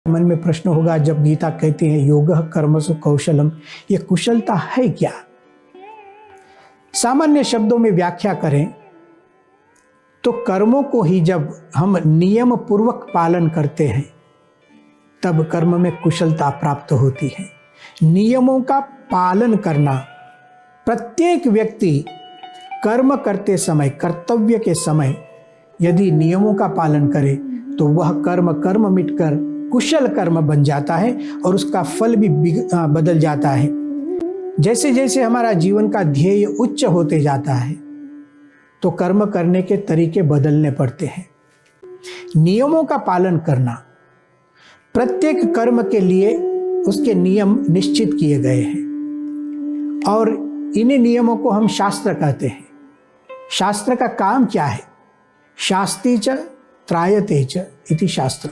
मन में प्रश्न होगा जब गीता कहती है योगः कर्मसु कौशलम, ये कुशलता है क्या? सामान्य शब्दों में व्याख्या करें तो कर्मों को ही जब हम नियम पूर्वक पालन करते हैं तब कर्म में कुशलता प्राप्त होती है। नियमों का पालन करना, प्रत्येक व्यक्ति कर्म करते समय, कर्तव्य के समय यदि नियमों का पालन करे तो वह कर्म मिटकर कुशल कर्म बन जाता है और उसका फल भी बदल जाता है। जैसे जैसे हमारा जीवन का ध्येय उच्च होते जाता है तो कर्म करने के तरीके बदलने पड़ते हैं। नियमों का पालन करना, प्रत्येक कर्म के लिए उसके नियम निश्चित किए गए हैं और इन्हीं नियमों को हम शास्त्र कहते हैं। शास्त्र का काम क्या है? शास्ति च त्रायते च इति शास्त्र,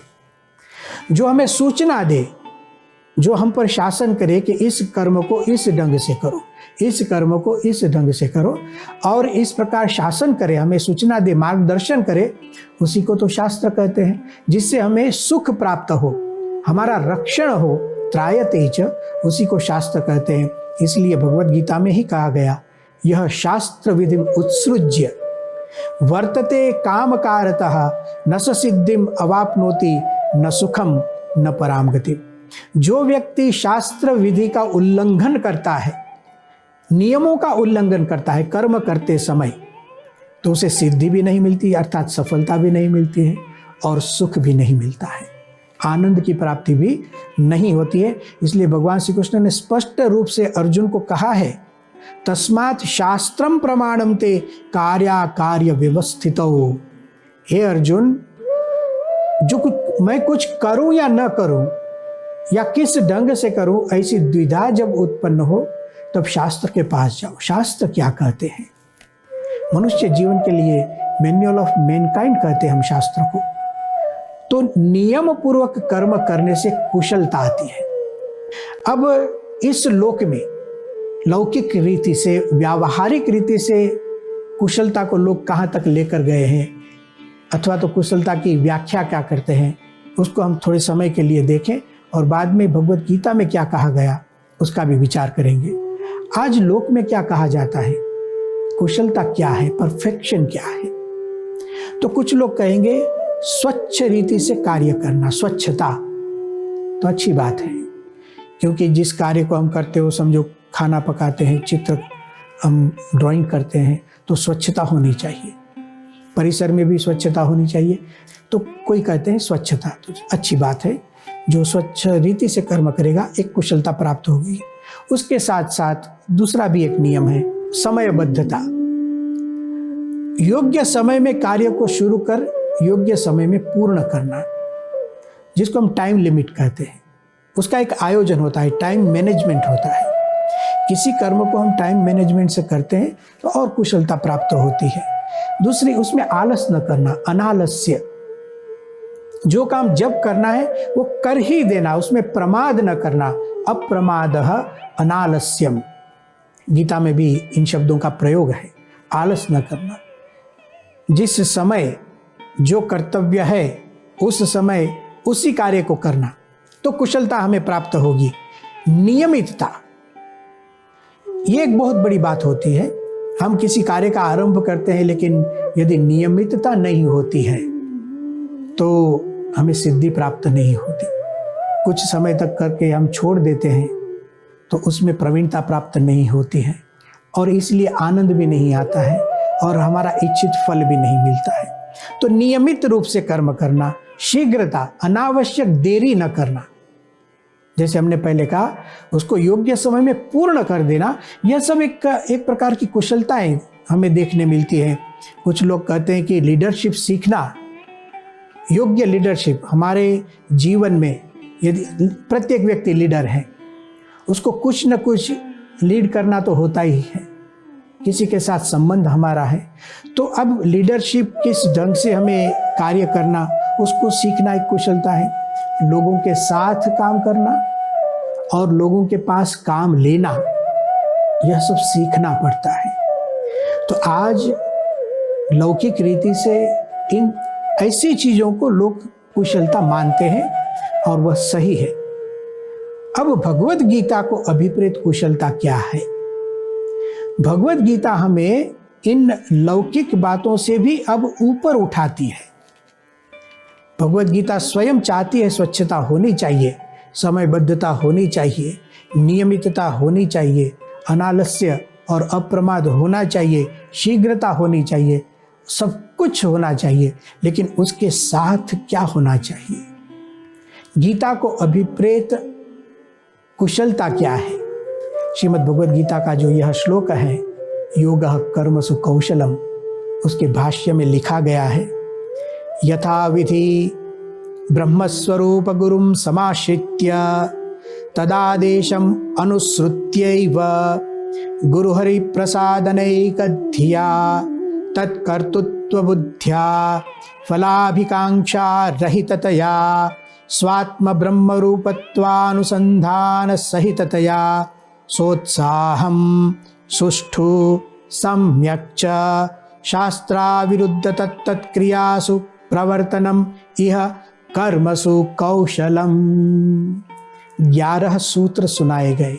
जो हमें सूचना दे, जो हम पर शासन करे कि इस कर्म को इस ढंग से करो, इस कर्म को इस ढंग से करो, और इस प्रकार शासन करे, हमें सूचना दे, मार्गदर्शन करे, उसी को तो शास्त्र कहते हैं। जिससे हमें सुख प्राप्त हो, हमारा रक्षण हो, त्रायते च, उसी को शास्त्र कहते हैं। इसलिए भगवत गीता में ही कहा गया, यह शास्त्र विधिम उत्सृज्य वर्तते कामकारतः न स सिद्धिम अवाप्नोति न सुखम न पराम गति। जो व्यक्ति शास्त्र विधि का उल्लंघन करता है, नियमों का उल्लंघन करता है कर्म करते समय, तो उसे सिद्धि भी नहीं मिलती, अर्थात सफलता भी नहीं मिलती है और सुख भी नहीं मिलता है, आनंद की प्राप्ति भी नहीं होती है। इसलिए भगवान श्री कृष्ण ने स्पष्ट रूप से अर्जुन को कहा है, तस्मात् शास्त्रम प्रमाणम ते कार्याकार्य व्यवस्थितो। हे अर्जुन, जो मैं कुछ करूं या न करूं या किस ढंग से करूं, ऐसी द्विधा जब उत्पन्न हो तब शास्त्र के पास जाओ। शास्त्र क्या कहते हैं? मनुष्य जीवन के लिए मैन्युअल ऑफ मैनकाइंड कहते हैं हम शास्त्र को। तो नियम पूर्वक कर्म करने से कुशलता आती है। अब इस लोक में लौकिक रीति से, व्यावहारिक रीति से कुशलता को लोग कहाँ तक लेकर गए हैं, अथवा तो कुशलता की व्याख्या क्या करते हैं, उसको हम थोड़े समय के लिए देखें और बाद में भगवत गीता में क्या कहा गया उसका भी विचार करेंगे। आज लोक में क्या कहा जाता है, कुशलता क्या है, परफेक्शन क्या है? तो कुछ लोग कहेंगे स्वच्छ रीति से कार्य करना, स्वच्छता तो अच्छी बात है, क्योंकि जिस कार्य को हम करते हो, समझो खाना पकाते हैं, चित्र हम ड्राइंग करते हैं, तो स्वच्छता होनी चाहिए, परिसर में भी स्वच्छता होनी चाहिए। तो कोई कहते हैं स्वच्छता तो अच्छी बात है, जो स्वच्छ रीति से कर्म करेगा एक कुशलता प्राप्त होगी। उसके साथ साथ दूसरा भी एक नियम है, समयबद्धता। योग्य समय में कार्य को शुरू कर योग्य समय में पूर्ण करना, जिसको हम टाइम लिमिट कहते हैं, उसका एक आयोजन होता है, टाइम मैनेजमेंट होता है। किसी कर्म को हम टाइम मैनेजमेंट से करते हैं तो और कुशलता प्राप्त होती है। दूसरी, उसमें आलस न करना, अनालस्य। जो काम जब करना है वो कर ही देना, उसमें प्रमाद न करना, अप्रमादः अनालस्यम। गीता में भी इन शब्दों का प्रयोग है, आलस न करना। जिस समय जो कर्तव्य है उस समय उसी कार्य को करना, तो कुशलता हमें प्राप्त होगी। नियमितता, ये एक बहुत बड़ी बात होती है। हम किसी कार्य का आरंभ करते हैं, लेकिन यदि नियमितता नहीं होती है तो हमें सिद्धि प्राप्त नहीं होती। कुछ समय तक करके हम छोड़ देते हैं तो उसमें प्रवीणता प्राप्त नहीं होती है और इसलिए आनंद भी नहीं आता है और हमारा इच्छित फल भी नहीं मिलता है। तो नियमित रूप से कर्म करना, शीघ्रता, अनावश्यक देरी न करना, जैसे हमने पहले कहा, उसको योग्य समय में पूर्ण कर देना, यह सब एक प्रकार की कुशलताएं हमें देखने मिलती है। कुछ लोग कहते हैं कि लीडरशिप सीखना, योग्य लीडरशिप हमारे जीवन में, यदि प्रत्येक व्यक्ति लीडर है, उसको कुछ न कुछ लीड करना तो होता ही है, किसी के साथ संबंध हमारा है, तो अब लीडरशिप किस ढंग से हमें कार्य करना, उसको सीखना एक कुशलता है। लोगों के साथ काम करना और लोगों के पास काम लेना, यह सब सीखना पड़ता है। तो आज लौकिक रीति से इन ऐसी चीज़ों को लोग कुशलता मानते हैं और वह सही है। अब भगवत गीता को अभिप्रेत कुशलता क्या है? भगवत गीता हमें इन लौकिक बातों से भी अब ऊपर उठाती है। भगवत गीता स्वयं चाहती है स्वच्छता होनी चाहिए, समयबद्धता होनी चाहिए, नियमितता होनी चाहिए, अनालस्य और अप्रमाद होना चाहिए, शीघ्रता होनी चाहिए, सब कुछ होना चाहिए। लेकिन उसके साथ क्या होना चाहिए? गीता को अभिप्रेत कुशलता क्या है? श्रीमद् भगवद गीता का जो यह श्लोक है, योगः कर्मसु कौशलम, उसके भाष्य में लिखा गया है, यथा विधि ब्रह्मस्वरूप गुरुं समाश्रित्य तदादेशम अनुसृत्यैव गुरुहरि प्रसादनैकधिया तत्कर्तृत्वबुद्ध्या फलाभिकांक्षा रहिततया स्वात्म ब्रह्मरूपत्वानुसंधान सहिततया सोत्साहं सुष्ठु सम्यक् च शास्त्राविरुद्ध तत्तत्क्रियासु प्रवर्तनम इह कर्मसु कौशलम। 11 सूत्र सुनाए गए।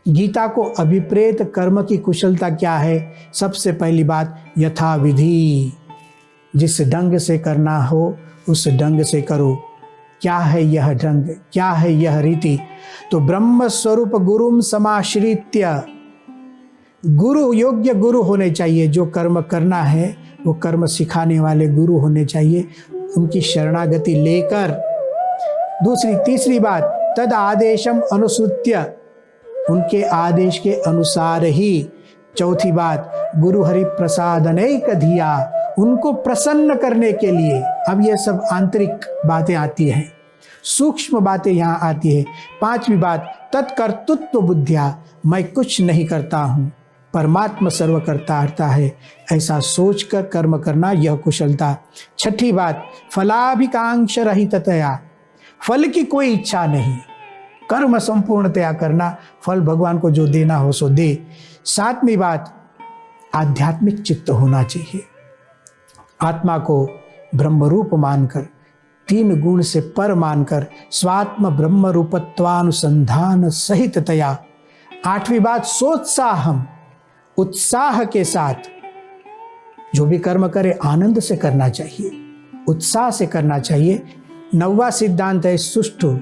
गीता को अभिप्रेत कर्म की कुशलता क्या है? सबसे पहली बात, यथा विधि, जिस ढंग से करना हो उस ढंग से करो। क्या है यह ढंग, क्या है यह रीति? तो ब्रह्म स्वरूप गुरुम समाश्रित्य, गुरु योग्य गुरु होने चाहिए। जो कर्म करना है वो कर्म सिखाने वाले गुरु होने चाहिए, उनकी शरणागति लेकर। तीसरी बात, तद आदेशम अनुसृत्य, उनके आदेश के अनुसार ही। चौथी बात, गुरु हरि प्रसादनैक धिया, उनको प्रसन्न करने के लिए। अब ये सब आंतरिक बातें आती हैं, सूक्ष्म बातें यहाँ आती है। 5वीं बात, तत्कर्तृत्व बुद्धिया, मैं कुछ नहीं करता हूँ, परमात्मा सर्व करता हरता है, ऐसा सोचकर कर्म करना, यह कुशलता। 6ठी बात, फलाभिकांक्ष रहिततया, फल की कोई इच्छा नहीं, कर्म संपूर्णतया करना, फल भगवान को जो देना हो सो दे। 7वीं बात, आध्यात्मिक चित्त होना चाहिए, आत्मा को ब्रह्मरूप मानकर, 3 गुण से पर मानकर, स्वात्म ब्रह्म रूपत्वानुसंधान सहिततया। 8वीं बात, सोत्साहम, उत्साह के साथ जो भी कर्म करे आनंद से करना चाहिए, उत्साह से करना चाहिए। 9वां सिद्धांत है सुष्ठु,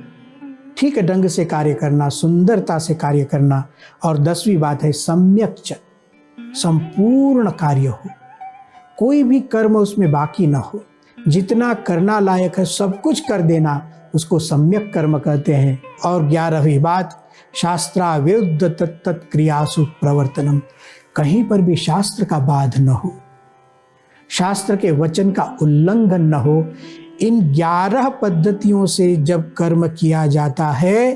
ठीक ढंग से कार्य करना, सुंदरता से कार्य करना। और 10वीं बात है सम्यक च, संपूर्ण कार्य हो, कोई भी कर्म उसमें बाकी ना हो, जितना करना लायक है सब कुछ कर देना, उसको सम्यक कर्म कहते हैं। और 11वीं बात, शास्त्राविरुद्ध तत्त क्रियासु प्रवर्तनम, कहीं पर भी शास्त्र का बाध न हो, शास्त्र के वचन का उल्लंघन न हो। इन 11 पद्धतियों से जब कर्म किया जाता है,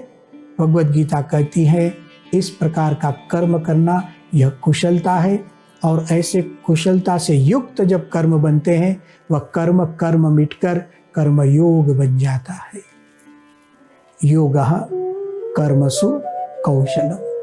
भगवद गीता कहती है इस प्रकार का कर्म करना यह कुशलता है। और ऐसे कुशलता से युक्त जब कर्म बनते हैं, वह कर्म मिटकर कर्म योग बन जाता है। योगः कर्मसु कौशलम।